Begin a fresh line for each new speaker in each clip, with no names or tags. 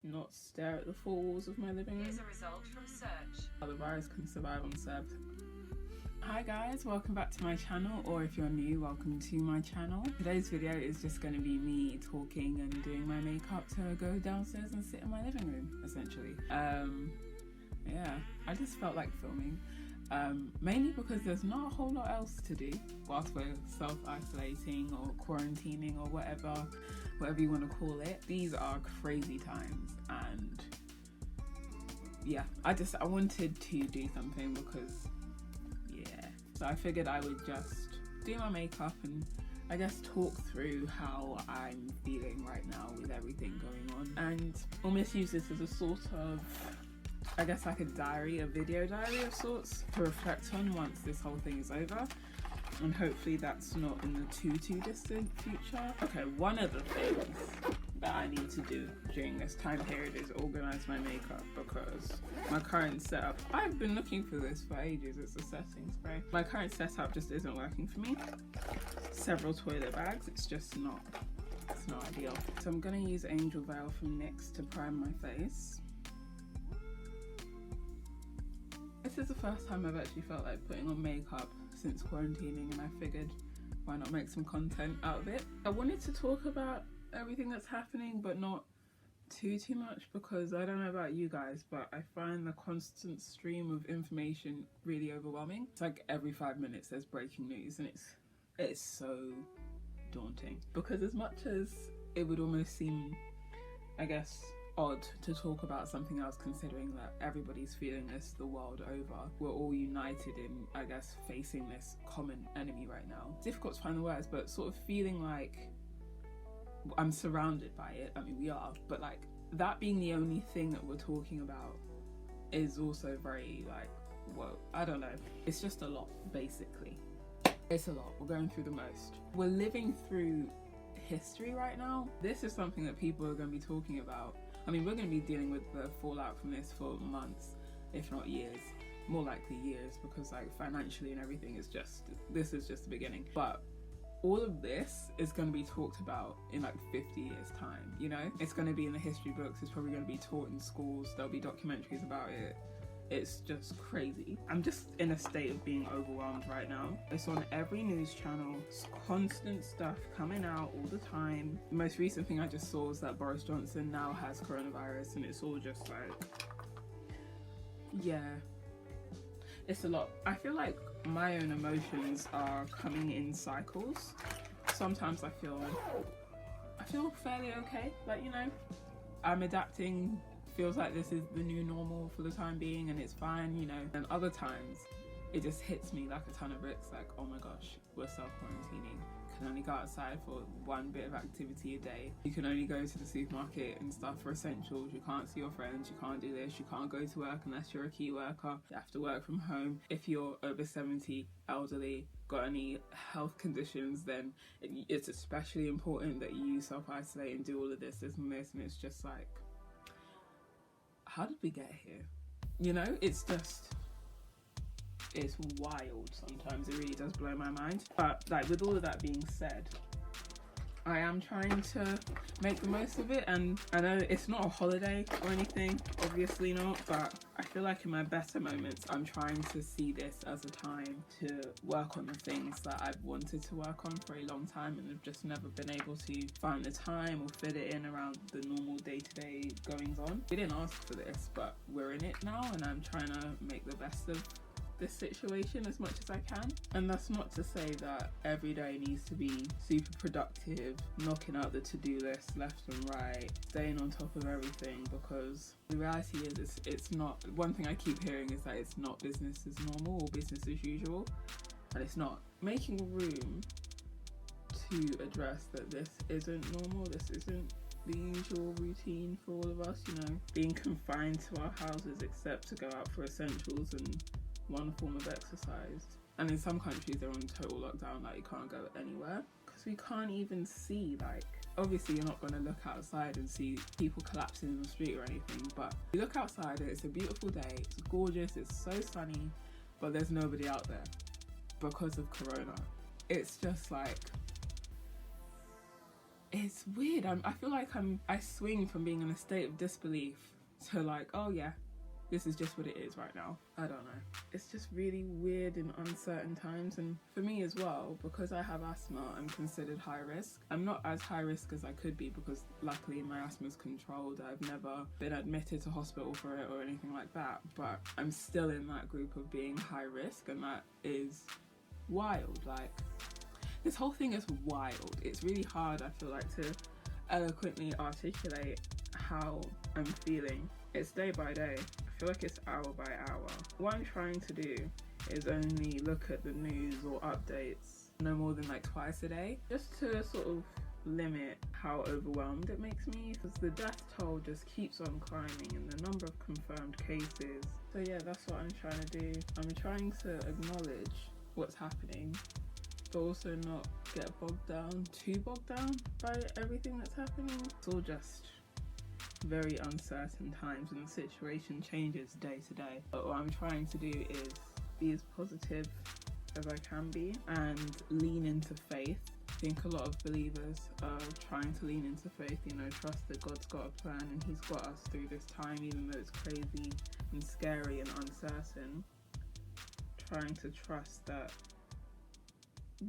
not stare at the four walls of my living room.
Here's a result from search.
How the virus can survive on Seb. Hi guys, welcome back to my channel, or if you're new, welcome to my channel. Today's video is just going to be me talking and doing my makeup to go downstairs and sit in my living room, essentially. Yeah, I just felt like filming. Mainly because there's not a whole lot else to do whilst we're self-isolating or quarantining or whatever you want to call it. These are crazy times, and yeah, I wanted to do something because yeah, so I figured I would just do my makeup and I guess talk through how I'm feeling right now with everything going on, and almost use this as a sort of, I guess, like a diary, a video diary of sorts to reflect on once this whole thing is over, and hopefully that's not in the too distant future. Okay, one of the things that I need to do during this time period is organize my makeup, because my current setup, I've been looking for this for ages, it's a setting spray. My current setup just isn't working for me. Several toilet bags, it's not ideal. So I'm gonna use Angel Veil from NYX to prime my face. This is the first time I've actually felt like putting on makeup since quarantining, and I figured why not make some content out of it. I wanted to talk about everything that's happening, but not too much, because I don't know about you guys, but I find the constant stream of information really overwhelming. It's like every 5 minutes there's breaking news, and it's so daunting, because as much as it would almost seem, I guess, odd to talk about something else, considering that everybody's feeling this the world over, we're all united in, I guess, facing this common enemy right now. It's difficult to find the words, but sort of feeling like I'm surrounded by it. I mean, we are, but like that being the only thing that we're talking about is also very like, whoa, I don't know, it's just a lot. Basically it's a lot. We're going through the most. We're living through history right now. This is something that people are going to be talking about. I mean, we're going to be dealing with the fallout from this for months, if not years, more likely years, because like financially and everything is just, this is just the beginning. But all of this is going to be talked about in like 50 years time, you know? It's going to be in the history books, it's probably going to be taught in schools, there'll be documentaries about it. It's just crazy. I'm just in a state of being overwhelmed right now. It's on every news channel, it's constant stuff coming out all the time. The most recent thing I just saw was that Boris Johnson now has coronavirus, and it's all just like, yeah, it's a lot. I feel like my own emotions are coming in cycles. Sometimes I feel fairly okay, like, you know, I'm adapting. Feels like this is the new normal for the time being and it's fine, you know. And other times it just hits me like a ton of bricks, like, oh my gosh, we're self-quarantining, can only go outside for one bit of activity a day, you can only go to the supermarket and stuff for essentials, you can't see your friends, you can't do this, you can't go to work unless you're a key worker, you have to work from home. If you're over 70, elderly, got any health conditions, then it's especially important that you self-isolate and do all of this and this, and it's just like, how did we get here? You know, it's wild sometimes. It really does blow my mind. But like, with all of that being said, I am trying to make the most of it, and I know it's not a holiday or anything, obviously not, but I feel like in my better moments I'm trying to see this as a time to work on the things that I've wanted to work on for a long time and have just never been able to find the time or fit it in around the normal day-to-day goings on. We didn't ask for this, but we're in it now, and I'm trying to make the best of this situation as much as I can. And that's not to say that every day needs to be super productive, knocking out the to-do list left and right, staying on top of everything, because the reality is it's not. One thing I keep hearing is that it's not business as normal or business as usual, and it's not. Making room to address that this isn't normal, this isn't the usual routine for all of us, you know, being confined to our houses except to go out for essentials and one form of exercise. And in some countries they're on total lockdown, like you can't go anywhere because we can't even see, like, obviously you're not going to look outside and see people collapsing in the street or anything, but you look outside and it's a beautiful day, it's gorgeous, it's so sunny, but there's nobody out there because of corona. It's just like, it's weird. I feel like I swing from being in a state of disbelief to like, oh yeah, this is just what it is right now. I don't know. It's just really weird in uncertain times. And for me as well, because I have asthma, I'm considered high risk. I'm not as high risk as I could be because luckily my asthma is controlled. I've never been admitted to hospital for it or anything like that. But I'm still in that group of being high risk, and that is wild. Like, this whole thing is wild. It's really hard, I feel like, to eloquently articulate how I'm feeling. It's day by day. I feel like it's hour by hour. What I'm trying to do is only look at the news or updates no more than like twice a day, just to sort of limit how overwhelmed it makes me, because the death toll just keeps on climbing and the number of confirmed cases. So yeah, that's what I'm trying to do. I'm trying to acknowledge what's happening, but also not get too bogged down by everything that's happening. It's all just very uncertain times and the situation changes day to day. But what I'm trying to do is be as positive as I can be and lean into faith. I think a lot of believers are trying to lean into faith, you know, trust that God's got a plan and he's got us through this time, even though it's crazy and scary and uncertain. Trying to trust that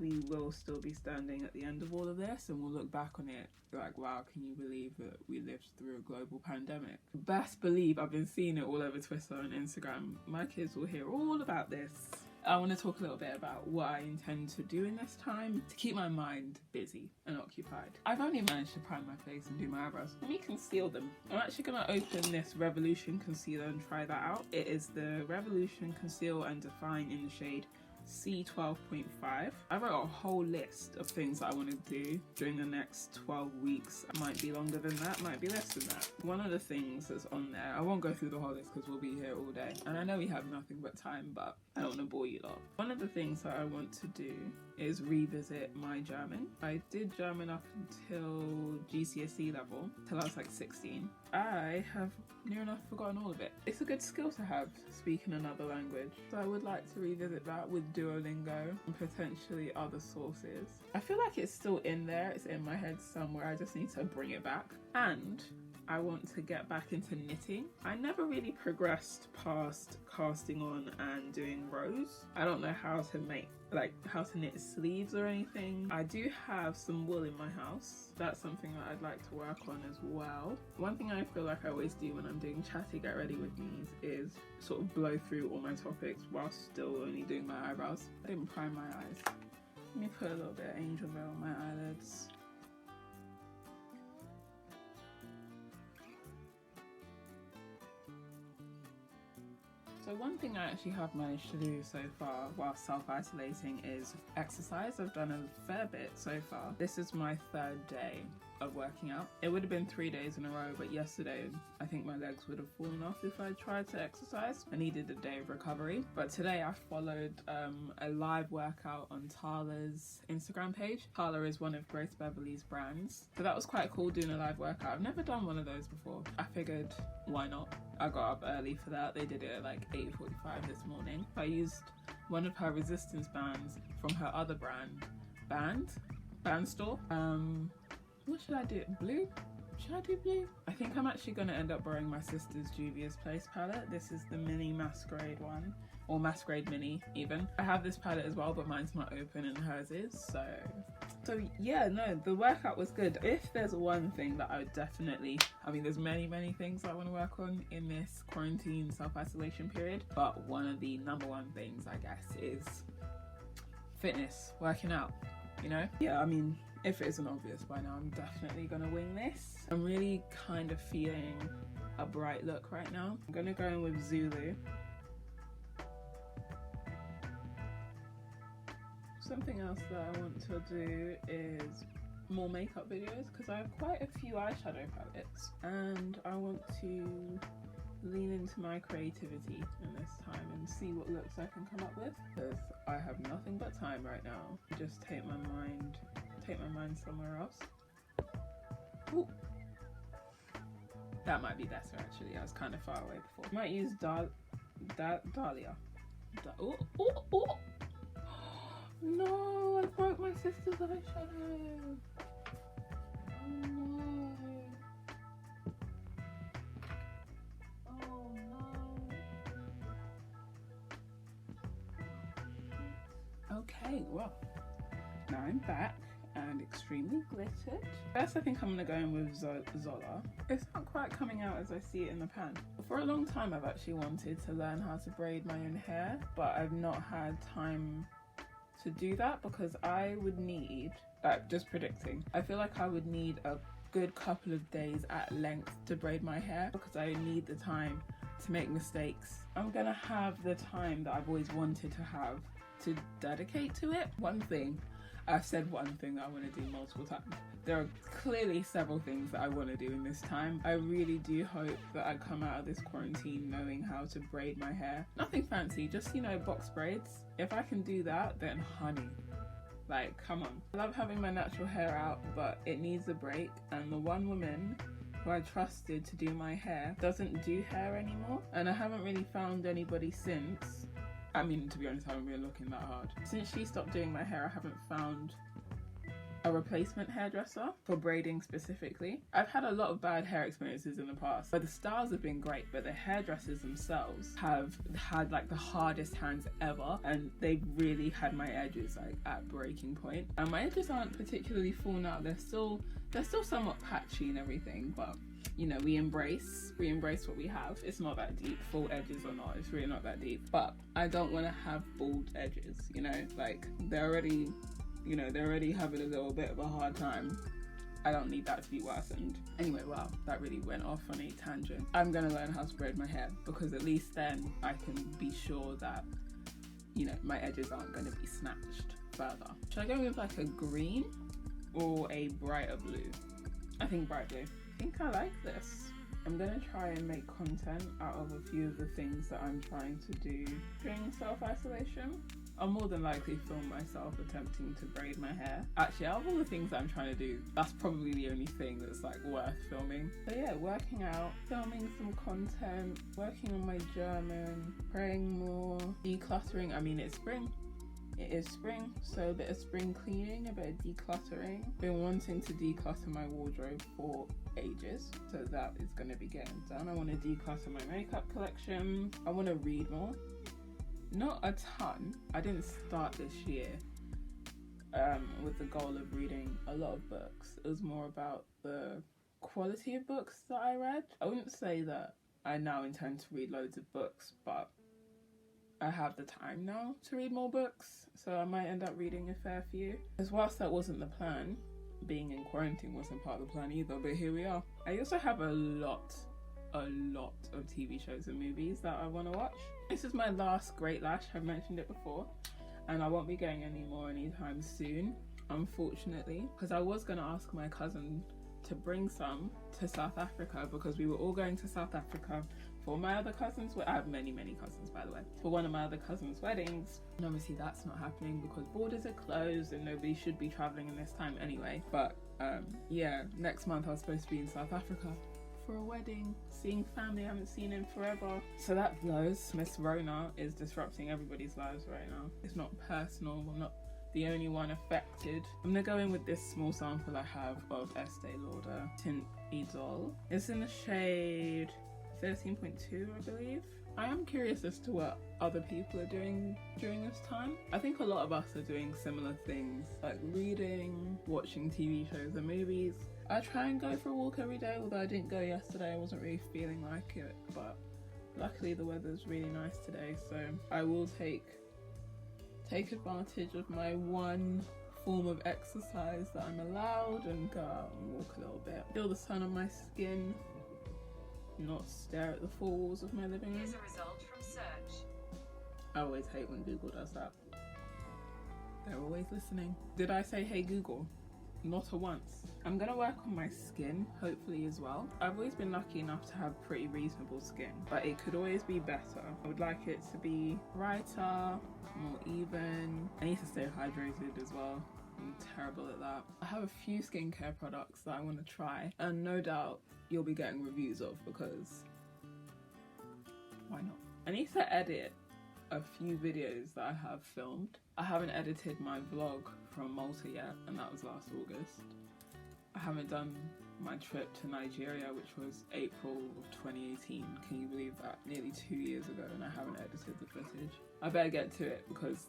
we will still be standing at the end of all of this, and we'll look back on it like, wow, can you believe that we lived through a global pandemic? Best believe I've been seeing it all over Twitter and Instagram. My kids will hear all about this. I want to talk a little bit about what I intend to do in this time to keep my mind busy and occupied. I've only managed to prime my face and do my eyebrows. Let me conceal them. I'm actually going to open this Revolution concealer and try that out. It is the Revolution Conceal and Define in the shade C12.5. I wrote a whole list of things that I want to do during the next 12 weeks. It might be longer than that, might be less than that. One of the things that's on there, I won't go through the whole list because we'll be here all day, and I know we have nothing but time, but I don't want to bore you lot. One of the things that I want to do is revisit my German. I did German up until GCSE level, till I was like 16. I have near enough forgotten all of it. It's a good skill to have, speaking another language. So I would like to revisit that with Duolingo and potentially other sources. I feel like it's still in there, it's in my head somewhere, I just need to bring it back. And I want to get back into knitting. I never really progressed past casting on and doing rows. I don't know how to knit sleeves or anything. I do have some wool in my house. That's something that I'd like to work on as well. One thing I feel like I always do when I'm doing Chatty Get Ready With Me's is sort of blow through all my topics whilst still only doing my eyebrows. I didn't prime my eyes. Let me put a little bit of angel veil on my eyelids. So one thing I actually have managed to do so far while self-isolating is exercise. I've done a fair bit so far. This is my third day of working out. It would have been 3 days in a row, but yesterday I think my legs would have fallen off if I tried to exercise. I needed a day of recovery. But today I followed a live workout on Tala's Instagram page. Tala is one of Grace Beverly's brands. So that was quite cool, doing a live workout. I've never done one of those before. I figured, why not? I got up early for that. They did it at like 8:45 this morning. I used one of her resistance bands from her other band store. What should I do? Blue? Should I do blue? I think I'm actually going to end up borrowing my sister's Juvia's Place palette. This is the mini masquerade one, or masquerade mini even. I have this palette as well, but mine's not open and hers is, so yeah, no, the workout was good. If there's one thing that I would definitely, I mean, there's many things I want to work on in this quarantine self-isolation period, but one of the number one things, I guess, is fitness, working out, you know? Yeah, I mean, if it isn't obvious by now, I'm definitely gonna wing this. I'm really kind of feeling a bright look right now. I'm gonna go in with Zulu. Something else that I want to do is more makeup videos, because I have quite a few eyeshadow palettes and I want to lean into my creativity in this time and see what looks I can come up with, because I have nothing but time right now. Just take my mind somewhere else. Ooh. That might be better actually. I was kind of far away before. I might use Dahlia. Oh! No, I broke my sister's eyeshadow. no. Oh no. Okay, well, now I'm back and extremely glittered. First, I think I'm gonna go in with Zola. It's not quite coming out as I see it in the pan. For a long time, I've actually wanted to learn how to braid my own hair, but I've not had time to do that because I would need, just predicting, I feel like I would need a good couple of days at length to braid my hair because I need the time to make mistakes. I'm gonna have the time that I've always wanted to have to dedicate to it. One thing, I've said one thing that I want to do multiple times. There are clearly several things that I want to do in this time. I really do hope that I come out of this quarantine knowing how to braid my hair. Nothing fancy, just, you know, box braids. If I can do that, then honey, like, come on. I love having my natural hair out, but it needs a break. And the one woman who I trusted to do my hair doesn't do hair anymore. And I haven't really found anybody since. I mean, to be honest, I haven't been looking that hard. Since she stopped doing my hair, I haven't found a replacement hairdresser for braiding specifically. I've had a lot of bad hair experiences in the past, but the styles have been great, but the hairdressers themselves have had like the hardest hands ever, and they've really had my edges like at breaking point. And my edges aren't particularly fallen out. They're still somewhat patchy and everything, but you know, we embrace what we have. It's not that deep, full edges or not, it's really not that deep. But I don't want to have bald edges, you know, like they're already having a little bit of a hard time. I don't need that to be worsened. Anyway, wow, that really went off on a tangent. I'm gonna learn how to braid my hair because at least then I can be sure that, you know, my edges aren't gonna be snatched further. Should I go with like a green or a brighter blue? I think bright blue. I think I like this. I'm gonna try and make content out of a few of the things that I'm trying to do during self-isolation. I'll more than likely film myself attempting to braid my hair. Actually, out of all the things I'm trying to do, that's probably the only thing that's like worth filming. So yeah, working out, filming some content, working on my German, praying more, decluttering. I mean, it's spring. It is spring, so a bit of spring cleaning, a bit of decluttering. Been wanting to declutter my wardrobe for ages, so that is going to be getting done. I want to declutter my makeup collection. I want to read more. Not a ton. I didn't start this year with the goal of reading a lot of books. It was more about the quality of books that I read. I wouldn't say that I now intend to read loads of books, but I have the time now to read more books, so I might end up reading a fair few. Because whilst that wasn't the plan, being in quarantine wasn't part of the plan either, but here we are. I also have a lot of TV shows and movies that I want to watch. This is my last Great Lash, I've mentioned it before, and I won't be getting any more anytime soon, unfortunately, because I was going to ask my cousin to bring some to South Africa because we were all going to South Africa for my other cousins. I have many cousins, by the way, for one of my other cousins' weddings, and obviously that's not happening because borders are closed and nobody should be traveling in this time anyway. But yeah, next month I was supposed to be in South Africa for a wedding, seeing family I haven't seen in forever, so that blows. Miss Rona is disrupting everybody's lives right now. It's not personal, I'm not the only one affected. I'm gonna go in with this small sample I have of Estee Lauder Tint Idol. It's in the shade 13.2, I believe. I am curious as to what other people are doing during this time. I think a lot of us are doing similar things, like reading, watching TV shows and movies. I try and go for a walk every day, although I didn't go yesterday. I wasn't really feeling like it, but luckily the weather's really nice today, so I will take advantage of my one form of exercise that I'm allowed and go out and walk a little bit. Feel the sun on my skin, not stare at the four walls of my living room.
Here's a result from search.
I always hate when Google does that. They're always listening. Did I say hey Google? Not a once. I'm gonna work on my skin, hopefully as well. I've always been lucky enough to have pretty reasonable skin, but it could always be better. I would like it to be brighter, more even. I need to stay hydrated as well. I'm terrible at that. I have a few skincare products that I want to try, and no doubt you'll be getting reviews of because why not? I need to edit a few videos that I have filmed. I haven't edited my vlog from Malta yet, and that was last August. I haven't done my trip to Nigeria, which was April of 2018. Can you believe that? Nearly 2 years ago, and I haven't edited the footage. I better get to it because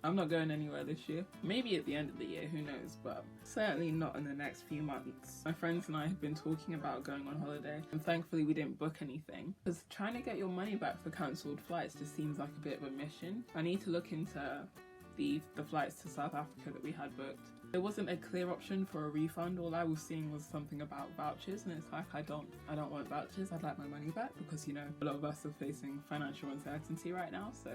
I'm not going anywhere this year. Maybe at the end of the year, who knows, but certainly not in the next few months. My friends and I have been talking about going on holiday, and thankfully we didn't book anything, because trying to get your money back for cancelled flights just seems like a bit of a mission. I need to look into the flights to South Africa that we had booked. There wasn't a clear option for a refund. All I was seeing was something about vouchers, and it's like, I don't want vouchers. I'd like my money back, because you know, a lot of us are facing financial uncertainty right now, so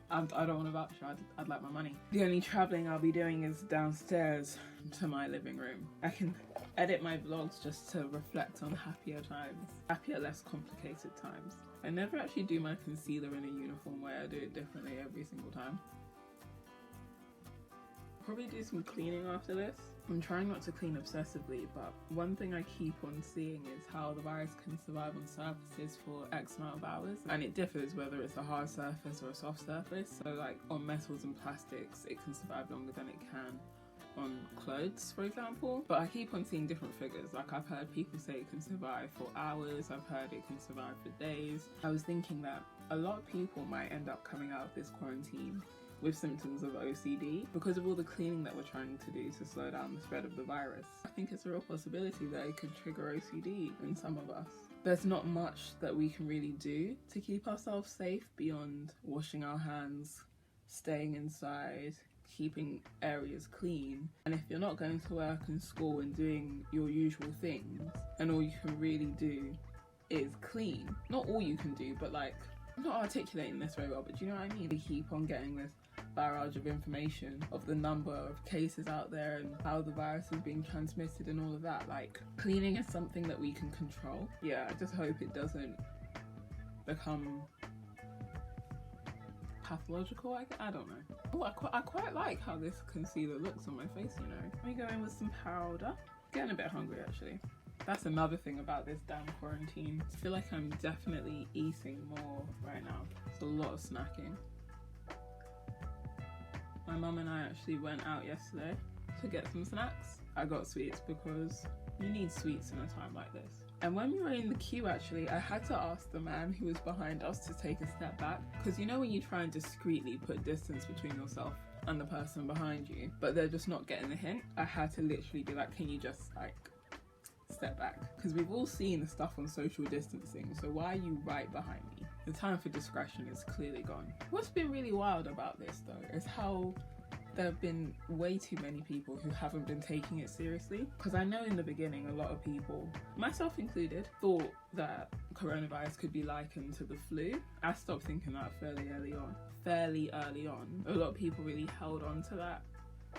I don't want a voucher. I'd like my money. The only traveling I'll be doing is downstairs to my living room. I can edit my vlogs just to reflect on happier times, happier, less complicated times. I never actually do my concealer in a uniform way. I do it differently every single time. Probably do some cleaning after this. I'm trying not to clean obsessively, but one thing I keep on seeing is how the virus can survive on surfaces for X amount of hours, and it differs whether it's a hard surface or a soft surface. So like on metals and plastics, it can survive longer than it can on clothes, for example. But I keep on seeing different figures. Like, I've heard people say it can survive for hours, I've heard it can survive for days. I was thinking that a lot of people might end up coming out of this quarantine with symptoms of OCD because of all the cleaning that we're trying to do to slow down the spread of the virus. I think it's a real possibility that it could trigger OCD in some of us. There's not much that we can really do to keep ourselves safe beyond washing our hands, staying inside, keeping areas clean. And if you're not going to work and school and doing your usual things, and all you can really do is clean, not all you can do, but like, I'm not articulating this very well, but do you know what I mean? We keep on getting this barrage of information of the number of cases out there and how the virus is being transmitted and all of that. Like, cleaning is something that we can control. Yeah, I just hope it doesn't become pathological. I don't know. Oh, I quite like how this concealer looks on my face, you know. Let me go in with some powder. Getting a bit hungry actually. That's another thing about this damn quarantine. I feel like I'm definitely eating more right now. It's a lot of snacking. My mum and I actually went out yesterday to get some snacks. I got sweets because you need sweets in a time like this. And when we were in the queue actually, I had to ask the man who was behind us to take a step back. Because you know when you try and discreetly put distance between yourself and the person behind you, but they're just not getting the hint? I had to literally be like, can you just like step back? Because we've all seen the stuff on social distancing, so why are you right behind me? The time for discretion is clearly gone. What's been really wild about this though is how there have been way too many people who haven't been taking it seriously. Because I know in the beginning a lot of people, myself included, thought that coronavirus could be likened to the flu. I stopped thinking that fairly early on. A lot of people really held on to that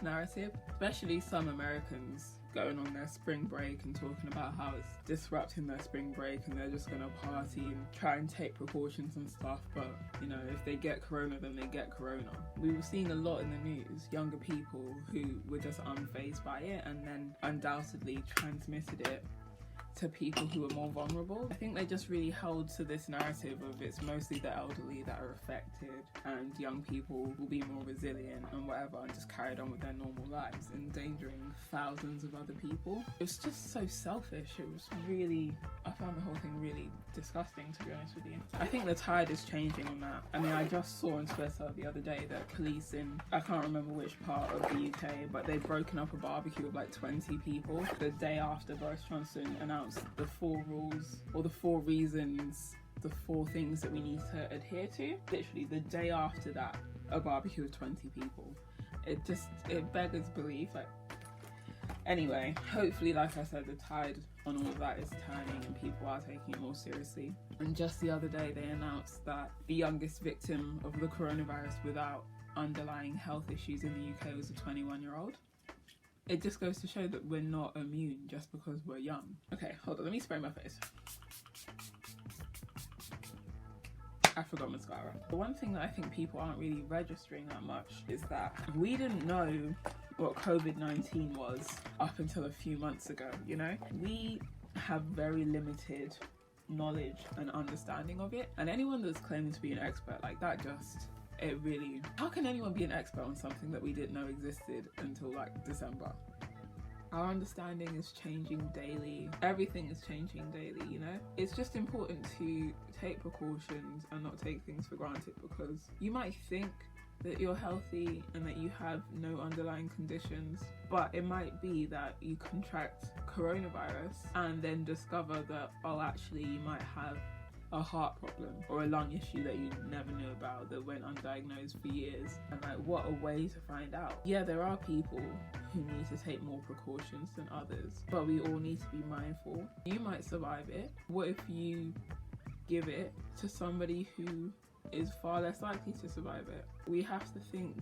narrative, especially some Americans going on their spring break and talking about how it's disrupting their spring break and they're just gonna party and try and take precautions and stuff, but you know, if they get corona then they get corona. We were seeing a lot in the news, younger people who were just unfazed by it and then undoubtedly transmitted it to people who are more vulnerable. I think they just really held to this narrative of it's mostly the elderly that are affected and young people will be more resilient and whatever, and just carried on with their normal lives, endangering thousands of other people. It was just so selfish. It was really, I found the whole thing really disgusting, to be honest with you. I think the tide is changing on that. I mean, I just saw on Twitter the other day that police in, I can't remember which part of the UK, but they've broken up a barbecue with like 20 people the day after Boris Johnson announced the 4 rules or the 4 reasons, the 4 things that we need to adhere to. Literally the day after that, a barbecue with 20 people. It beggars belief. Like, anyway, hopefully, like I said, the tide on all of that is turning and people are taking it more seriously. And just the other day they announced that the youngest victim of the coronavirus without underlying health issues in the UK was a 21-year-old. It just goes to show that we're not immune just because we're young. Okay, hold on, let me spray my face. I forgot mascara. The one thing that I think people aren't really registering that much is that we didn't know what COVID-19 was up until a few months ago, you know? We have very limited knowledge and understanding of it, and anyone that's claiming to be an expert like that it really, how can anyone be an expert on something that we didn't know existed until like December? Our understanding is changing daily. Everything is changing daily, you know? It's just important to take precautions and not take things for granted, because you might think that you're healthy and that you have no underlying conditions, but it might be that you contract coronavirus and then discover that, oh, actually you might have a heart problem or a lung issue that you never knew about, that went undiagnosed for years. And like, what a way to find out. Yeah, there are people who need to take more precautions than others, but we all need to be mindful. You might survive it. What if you give it to somebody who is far less likely to survive it? We have to think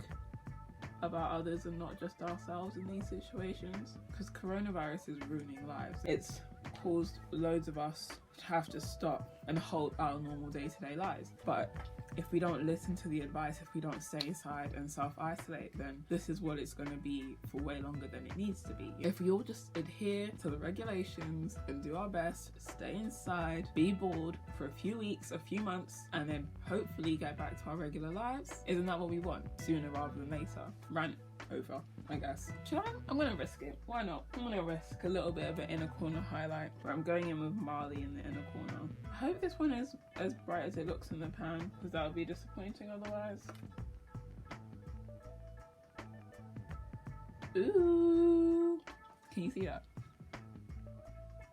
about others and not just ourselves in these situations, because coronavirus is ruining lives. It's caused loads of us to have to stop and hold our normal day-to-day lives. But if we don't listen to the advice, if we don't stay inside and self-isolate, then this is what it's going to be for way longer than it needs to be. If we all just adhere to the regulations and do our best, stay inside, be bored for a few weeks, a few months, and then hopefully get back to our regular lives, isn't that what we want? Sooner rather than later. Rant over, I guess. Should I? I'm gonna risk it. Why not? I'm gonna risk a little bit of an inner corner highlight, where I'm going in with Marley in the inner corner. I hope this one is as bright as it looks in the pan, because that would be disappointing otherwise. Ooh, can you see that?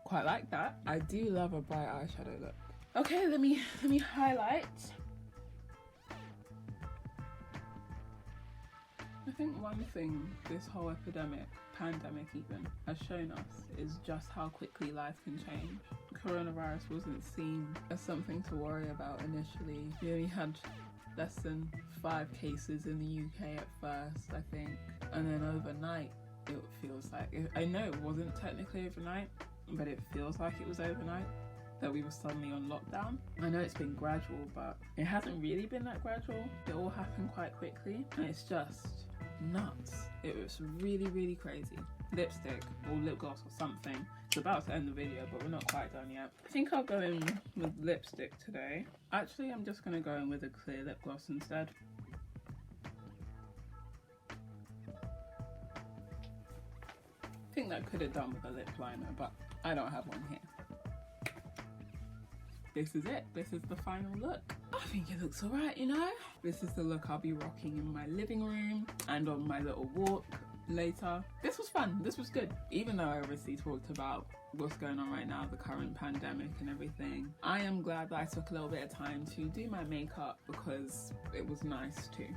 Quite like that. I do love a bright eyeshadow look. Okay, let me highlight. I think one thing this whole pandemic even, has shown us is just how quickly life can change. Coronavirus wasn't seen as something to worry about initially. We only had less than 5 cases in the UK at first, I think. And then overnight, it feels like, I know it wasn't technically overnight, but it feels like it was overnight that we were suddenly on lockdown. I know it's been gradual, but it hasn't really been that gradual. It all happened quite quickly, and it's just nuts. It was really, really crazy. Lipstick or lip gloss or something. It's about to end the video, but we're not quite done yet. I think I'll go in with lipstick today. Actually, I'm just gonna go in with a clear lip gloss instead. I think that could have done with a lip liner, but I don't have one here. This is it. This is the final look. I think it looks alright, you know? This is the look I'll be rocking in my living room and on my little walk later. This was fun. This was good. Even though I obviously talked about what's going on right now, the current pandemic and everything, I am glad that I took a little bit of time to do my makeup, because it was nice too.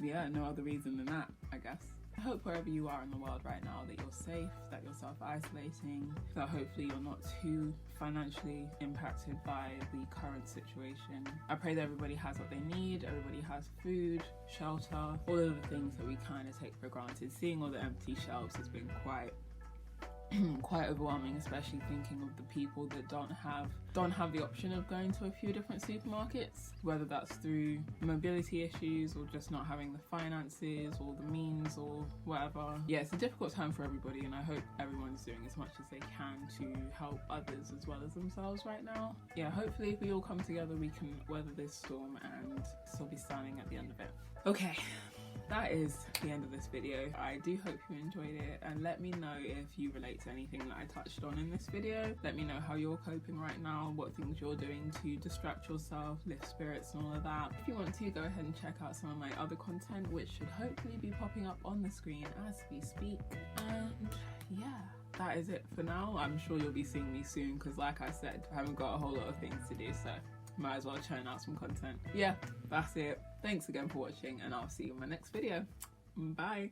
Yeah, no other reason than that, I guess. I hope wherever you are in the world right now that you're safe, that you're self-isolating, that hopefully you're not too financially impacted by the current situation. I pray that everybody has what they need, everybody has food, shelter, all of the things that we kind of take for granted. Seeing all the empty shelves has been quite overwhelming, especially thinking of the people that don't have the option of going to a few different supermarkets, whether that's through mobility issues or just not having the finances or the means or whatever. Yeah, it's a difficult time for everybody, and I hope everyone's doing as much as they can to help others as well as themselves right now. Yeah, hopefully if we all come together, we can weather this storm and still be standing at the end of it. Okay. That is the end of this video. I do hope you enjoyed it, and let me know if you relate to anything that I touched on in this video. Let me know how you're coping right now, what things you're doing to distract yourself, lift spirits and all of that. If you want to, go ahead and check out some of my other content, which should hopefully be popping up on the screen as we speak. And yeah, that is it for now. I'm sure you'll be seeing me soon, because like I said, I haven't got a whole lot of things to do, so might as well churn out some content. Yeah, that's it. Thanks again for watching, and I'll see you in my next video. Bye.